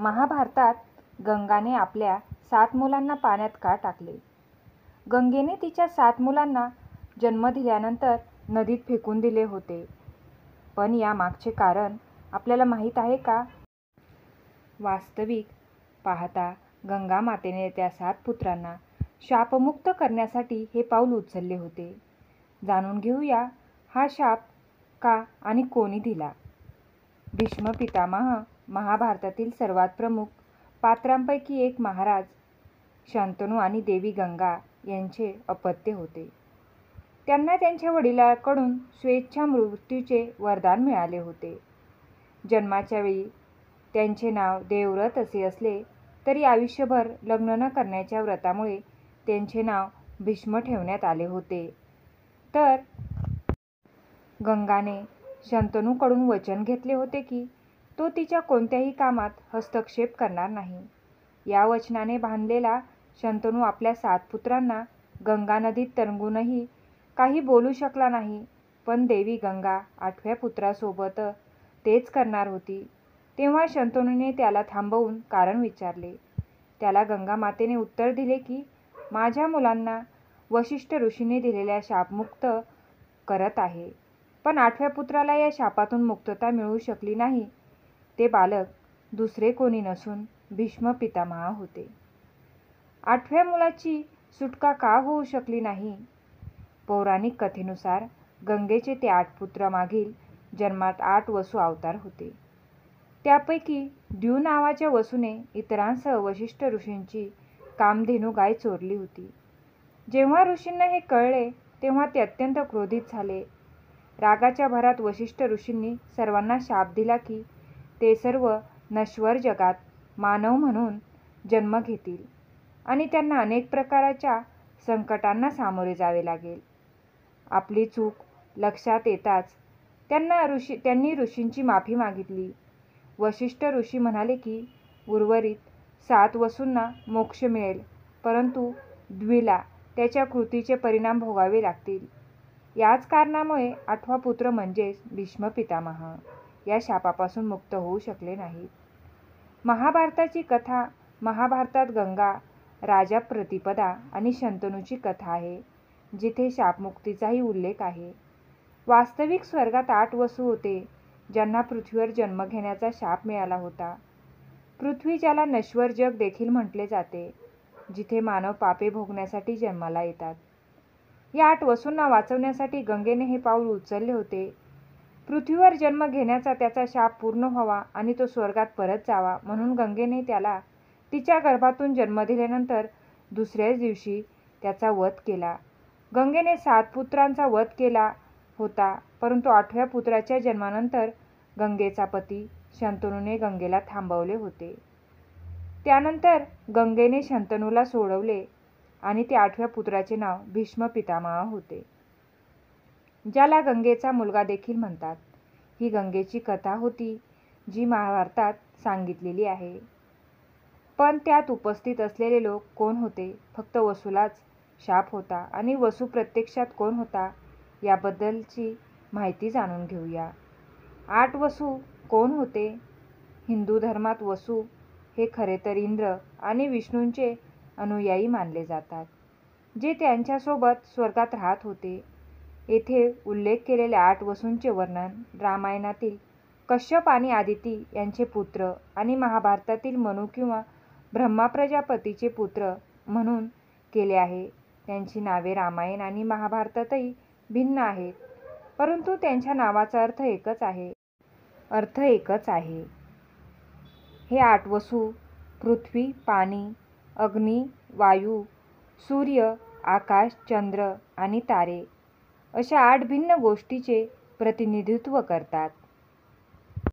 महाभारतात गंगाने आपल्या 7 मुलांना पाण्यात का टाकले? गंगेने तिच्या 7 मुलांना जन्म दिल्यानंतर नदीत फेकून दिले होते. पण या मागचे कारण आपल्याला माहीत आहे का? वास्तविक पाहता गंगा मातेने त्या 7 पुत्रांना शापमुक्त करण्यासाठी हे पाऊल उचलले होते. जाणून घेऊया हा शाप का आणि कोणी दिला. भीष्म पितामह महाभारतातील सर्वात प्रमुख पात्रांपैकी एक महाराज शंतनू आणि देवी गंगा यांचे अपत्य होते. त्यांना त्यांच्या वडिलांकडून स्वेच्छा मृत्यूचे वरदान मिळाले होते. जन्माच्या वेळी त्यांचे नाव देवव्रत असे असले तरी आयुष्यभर लग्न न करण्याच्या व्रतामुळे त्यांचे नाव भीष्म ठेवण्यात आले होते. तर गंगाने शंतनूकडून वचन घेतले होते की तो तिच्या कोणत्याही कामात हस्तक्षेप करणार नाही. या वचनाने बांधलेला शंतनू आपल्या 7 पुत्रांना गंगा नदीत तरंगूनही काही बोलू शकला नाही. पण देवी गंगा 8व्या पुत्रासोबत तेच करणार होती. तेव्हा शंतनूने त्याला थांबवून कारण विचारले. त्याला गंगा मातेने उत्तर दिले की माझ्या मुलांना वशिष्ठ ऋषीने दिलेल्या शापमुक्त करत आहे. पण 8व्या पुत्राला या शापातून मुक्तता मिळू शकली नाही. ते बालक दुसरे कोणी नसून भीष्म पितामह होते. 8व्या मुलाची सुटका का होऊ शकली नाही? पौराणिक कथेनुसार गंगेचे ते 8 पुत्र मागील जन्मात 8 वसू अवतार होते. त्यापैकी द्यू नावाच्या वसूने इतरांसह वशिष्ठ ऋषींची कामधेनू गाय चोरली होती. जेव्हा ऋषींना हे कळले तेव्हा ते अत्यंत क्रोधित झाले. रागाच्या भरात वशिष्ठ ऋषींनी सर्वांना शाप दिला की ते सर्व नश्वर जगात मानव म्हणून जन्म घेतील आणि त्यांना अनेक प्रकारच्या संकटांना सामोरे जावे लागेल. आपली चूक लक्षात येताच त्यांनी ऋषींची माफी मागितली. वशिष्ठ ऋषी म्हणाले की उर्वरित 7 वसूंना मोक्ष मिळेल, परंतु द्वीला त्याच्या कृतीचे परिणाम भोगावे लागतील. याच कारणामुळे 8वा पुत्र म्हणजेच भीष्म पितामह या शापापासून मुक्त होऊ शकले नाहीत. महाभारताची कथा महाभारतात गंगा, राजा प्रतिपदा आणि शंतनूची कथा आहे, जिथे शापमुक्तीचाही उल्लेख आहे. वास्तविक स्वर्गात 8 वसू होते ज्यांना पृथ्वीवर जन्म घेण्याचा शाप मिळाला होता. पृथ्वी, ज्याला नश्वर जग देखील म्हटले जाते, जिथे मानव पापे भोगण्यासाठी जन्माला येतात. या 8 वसूंना वाचवण्यासाठी गंगेने हे पाऊल उचलले होते. पृथ्वीवर जन्म घेण्याचा त्याचा शाप पूर्ण व्हावा आणि तो स्वर्गात परत जावा म्हणून गंगेने त्याला तिच्या गर्भातून जन्म दिल्यानंतर दुसऱ्याच दिवशी त्याचा वध केला. गंगेने 7 पुत्रांचा वध केला होता, परंतु 8व्या पुत्राच्या जन्मानंतर गंगेचा पती शंतनूने गंगेला थांबवले होते. त्यानंतर गंगेने शंतनूला सोडवले आणि त्या 8व्या पुत्राचे नाव भीष्म पितामह होते, ज्याला गंगेचा मुलगा देखील म्हणतात. ही गंगेची कथा होती जी महाभारतात सांगितलेली आहे. पण त्यात उपस्थित असलेले लोक कोण होते? फक्त वसूलाच शाप होता आणि वसू प्रत्यक्षात कोण होता याबद्दलची माहिती जाणून घेऊया. 8 वसू कोण होते? हिंदू धर्मात वसू हे खरे तर इंद्र आणि विष्णूंचे अनुयायी मानले जातात, जे त्यांच्यासोबत स्वर्गात राहत होते. येथे उल्लेख केलेल्या 8 वसूंचे वर्णन रामायणातील कश्यप आणि आदिती यांचे पुत्र आणि महाभारतातील मनु किंवा ब्रह्मा प्रजापतीचे पुत्र म्हणून केले आहे. त्यांची नावे रामायण आणि महाभारतातही भिन्न आहेत, परंतु त्यांच्या नावाचा अर्थ एकच आहे. हे 8 वसू पृथ्वी, पाणी, अग्नी, वायू, सूर्य, आकाश, चंद्र आणि तारे अशा 8 भिन्न गोष्टींचे प्रतिनिधित्व करतात.